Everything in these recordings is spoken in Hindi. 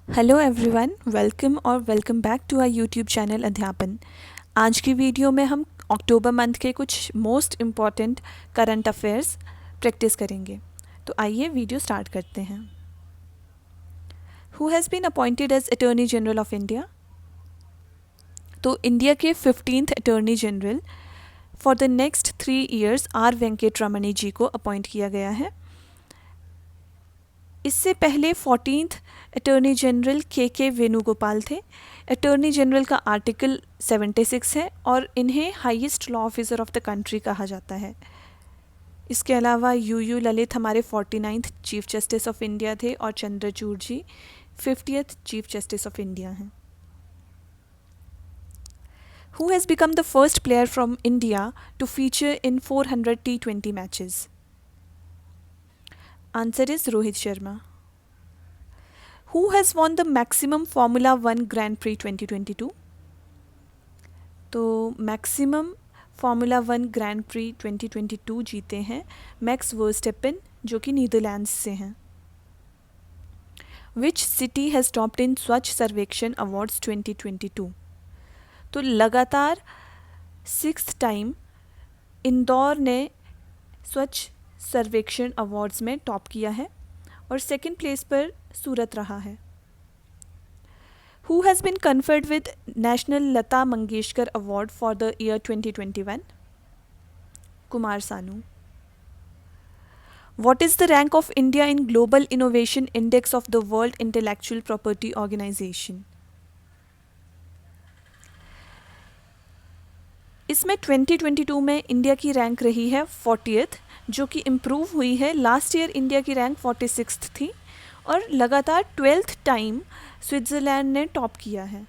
Hello everyone, welcome back to our YouTube channel Adhyapan. आज की वीडियो में हम अक्टूबर मंथ के कुछ most important current affairs practice करेंगे। तो आइए वीडियो स्टार्ट करते हैं। Who has been appointed as attorney general of India? तो इंडिया के 15th attorney general for the next 3 years R Venkat Ramani ji को अपॉइंट किया गया है। इससे पहले 14th अटॉर्नी जनरल के वेणुगोपाल थे। अटॉर्नी जनरल का आर्टिकल 76 है और इन्हें highest law officer of the country कहा जाता है। इसके अलावा यू ललित हमारे 49th chief justice of India थे और Chandrachud ji 50th chief justice of India हैं। Who has become the first player from India to feature in 400 T20 matches? Answer is Rohit Sharma. Who has won the maximum Formula One Grand Prix 2022? तो maximum formula one grand pre 2022 जीते हैं मैक्स वर्स्टेपन, जो कि नीदरलैंड्स से हैं। Which city has topped in स्वच्छ सर्वेक्षण अवार्ड्स 2022? तो लगातार 6th टाइम इंदौर ने स्वच्छ सर्वेक्षण अवार्ड्स में टॉप किया है और सेकंड प्लेस पर सूरत रहा है। Who has been conferred with National Lata Mangeshkar Award for the year 2021? Kumar Sanu. What is the rank of India in Global Innovation Index of the World Intellectual Property Organization? इसमें 2022 में इंडिया की रैंक रही है 40th, जो कि इम्प्रूव हुई है। लास्ट ईयर इंडिया की रैंक 46th थी और लगातार 12th टाइम स्विट्ज़रलैंड ने टॉप किया है।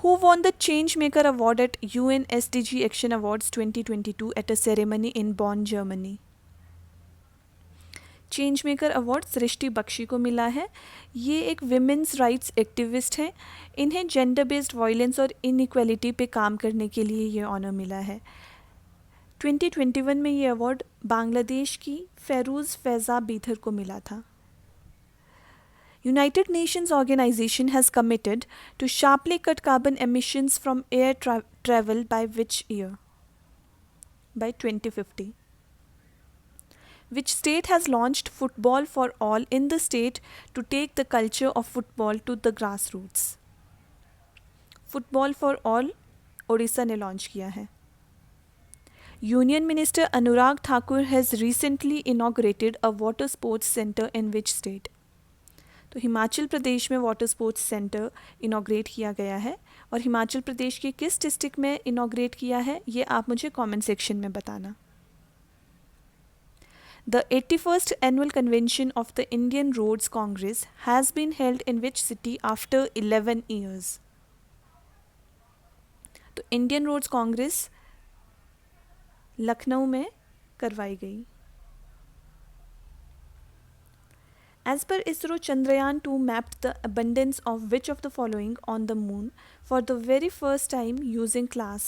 Who won the Changemaker Award at UN SDG Action Awards 2022 at a ceremony in Bonn, Germany? Changemaker award Srishti Bakshi को मिला है। ये एक विमेंस राइट्स एक्टिविस्ट हैं। इन्हें जेंडर बेस्ड वायलेंस और इनइक्वालिटी पे काम करने के लिए ये ऑनर मिला है। 2021 में ये अवार्ड बांग्लादेश की फेरूज़ फैज़ा बीथर को मिला था। United Nations Organization has committed to sharply cut carbon emissions from air travel by which year? By 2050. Which state has launched Football for All in the state to take the culture of football to the grassroots? Football for All Odisha ने लॉन्च किया है। Union Minister Anurag Thakur has recently inaugurated a water sports center in which state? तो हिमाचल प्रदेश में वाटर स्पोर्ट्स सेंटर इनॉग्रेट किया गया है और हिमाचल प्रदेश के किस डिस्ट्रिक्ट में इनॉग्रेट किया है ये आप मुझे कमेंट सेक्शन में बताना। The 81st annual convention of the Indian roads congress has been held in which city after 11 years? तो इंडियन रोड्स कांग्रेस लखनऊ में करवाई गई। As per ISRO, Chandrayaan 2 mapped the abundance of which of the following on the moon for the very first time using CLASS.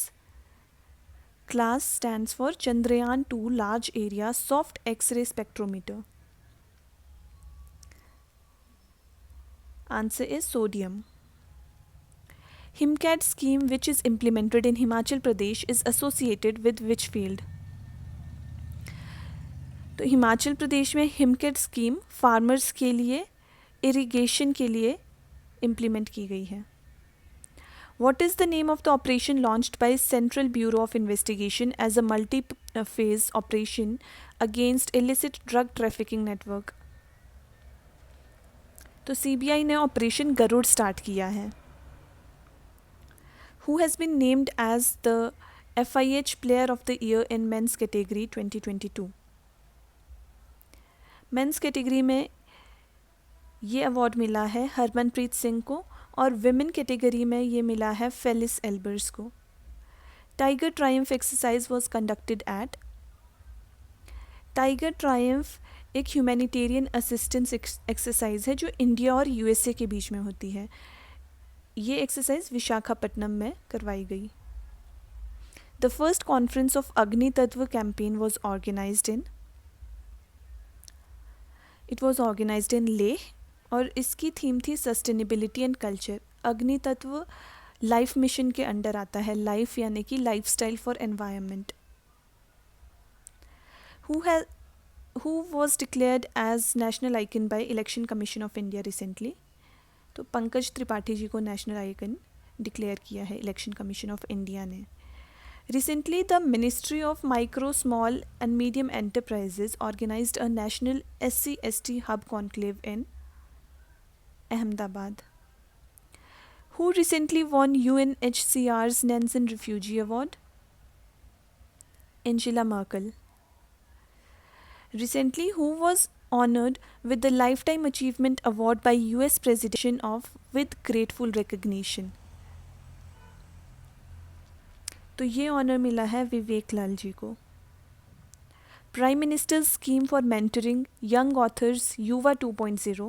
CLASS stands for Chandrayaan 2 Large Area Soft X-ray Spectrometer. Answer is sodium. HIMCAT scheme which is implemented in Himachal Pradesh is associated with which field? तो हिमाचल प्रदेश में हिमकेट स्कीम फार्मर्स के लिए इरिगेशन के लिए इम्प्लीमेंट की गई है। What is the name of the operation launched by central bureau of investigation as a multi phase operation against illicit drug trafficking network? तो सीबीआई ने ऑपरेशन गरुड़ स्टार्ट किया है। Who has been named as the FIH player of the year in men's category 2022? Men's category में ये अवार्ड मिला है हरमनप्रीत सिंह को और विमेन कैटेगरी में ये मिला है फेलिस एल्बर्स को। Tiger Triumph exercise was conducted at? Tiger Triumph एक ह्यूमैनिटेरियन असिस्टेंस एक्सरसाइज है जो इंडिया और USA के बीच में होती है। ये एक्सरसाइज विशाखापट्टनम में करवाई गई। The first conference of Agni Tattva campaign was organized in? It was organized in Leh और इसकी थीम थी सस्टेनेबिलिटी एंड कल्चर। अग्नि तत्व लाइफ मिशन के अंडर आता है, लाइफ यानी कि lifestyle for environment. Who has who was declared as national icon by election commission of India recently? तो पंकज त्रिपाठी जी को नेशनल आइकन डिक्लेयर किया है इलेक्शन कमीशन ऑफ इंडिया ने। Recently, the Ministry of Micro, Small and Medium Enterprises organized a national SC/ST hub conclave in Ahmedabad. Who recently won UNHCR's Nansen Refugee Award? Angela Merkel. Recently, who was honored with the Lifetime Achievement Award by US President of with grateful recognition? तो ये ऑनर मिला है विवेक लाल जी को। Prime Minister's scheme for mentoring young authors Yuva 2.0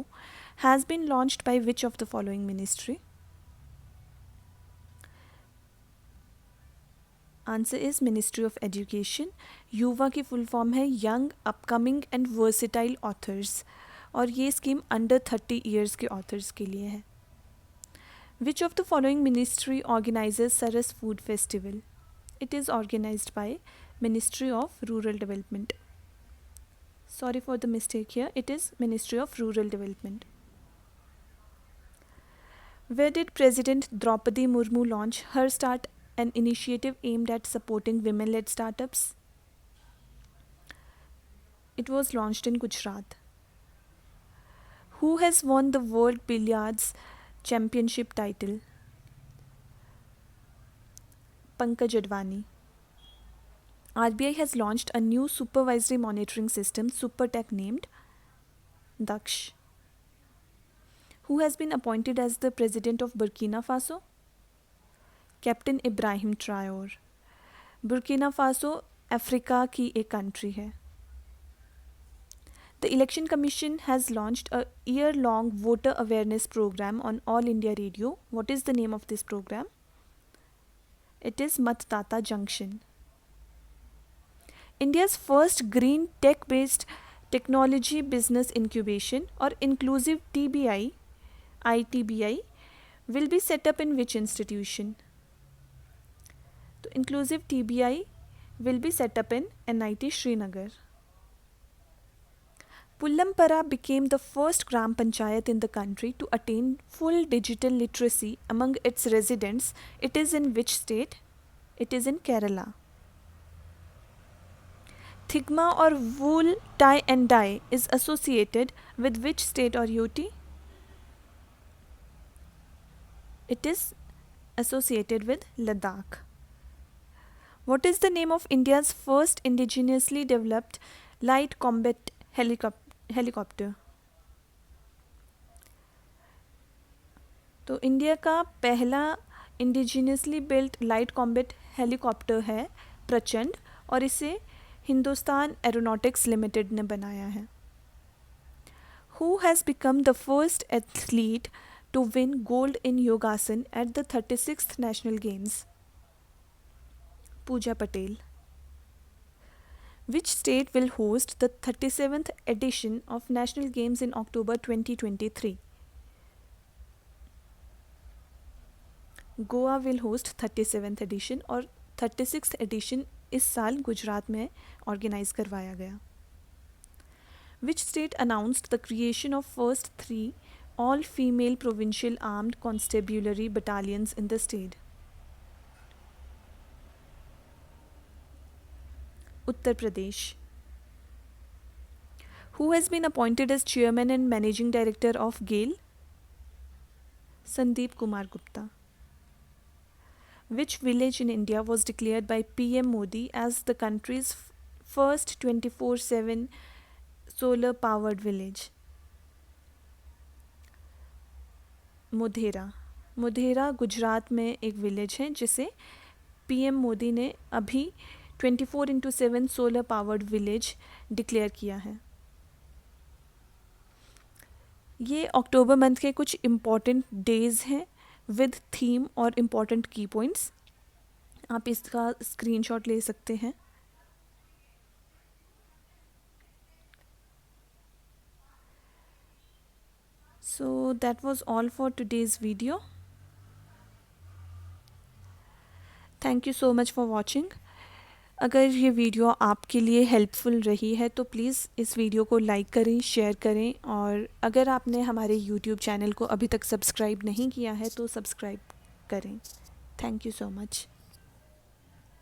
has been launched by which of the following ministry? Answer is Ministry of Education. युवा की फुल फॉर्म है young upcoming and versatile authors, और ये स्कीम अंडर 30 ईयर्स के ऑथर्स के लिए है। Which of the following ministry organizes Saras Food Festival? It is organized by Ministry of Rural Development. Sorry for the mistake here. It is Ministry of Rural Development. Where did President Draupadi Murmu launch Her Start, an initiative aimed at supporting women-led startups? It was launched in Gujarat. Who has won the World Billiards Championship title? Pankaj Advani. RBI has launched a new supervisory monitoring system, SuperTech, named Daksh. Who has been appointed as the president of Burkina Faso? Captain Ibrahim Traore. Burkina Faso Africa की एक कंट्री है। The Election Commission has launched a year-long voter awareness program on All India Radio. What is the name of this program? It is Matdata Junction. India's first green tech-based technology business incubation or inclusive TBI, ITBI, will be set up in which institution? So, inclusive TBI will be set up in NIT Srinagar. Pullampara became the first Gram Panchayat in the country to attain full digital literacy among its residents. It is in which state? It is in Kerala. Thigma or wool tie and dye is associated with which state or UT? It is associated with Ladakh. What is the name of India's first indigenously developed light combat helicopter? तो इंडिया का पहला indigenously built light combat helicopter है प्रचंड, और इसे हिंदुस्तान एरोनॉटिक्स लिमिटेड ने बनाया है। Who has become the first athlete to win gold in yogasana at the 36th national games? Pooja Patel. Which state will host the 37th edition of National Games in October 2023? Goa will host 37th edition और 36th edition इस साल गुजरात में ऑर्गेनाइज करवाया गया। Which state announced the creation of first 3 all-female provincial armed constabulary battalions in the state? Uttar Pradesh. Who has been appointed as chairman and managing director of GAIL? Sandeep Kumar Gupta. Which village in India was declared by PM Modi as the country's first 24/7 solar powered village? Modhera. Modhera Gujarat में एक विलेज है जिसे PM मोदी ने अभी 24/7 सोलर पावर्ड विलेज डिक्लेयर किया है। ये अक्टूबर मंथ के कुछ इम्पॉर्टेंट डेज हैं विद थीम और इम्पॉर्टेंट की पॉइंट्स। आप इसका स्क्रीनशॉट ले सकते हैं। So that was all for today's video. Thank you so much for watching. अगर ये वीडियो आपके लिए हेल्पफुल रही है तो प्लीज़ इस वीडियो को लाइक करें, शेयर करें, और अगर आपने हमारे यूट्यूब चैनल को अभी तक सब्सक्राइब नहीं किया है तो सब्सक्राइब करें. Thank you so much.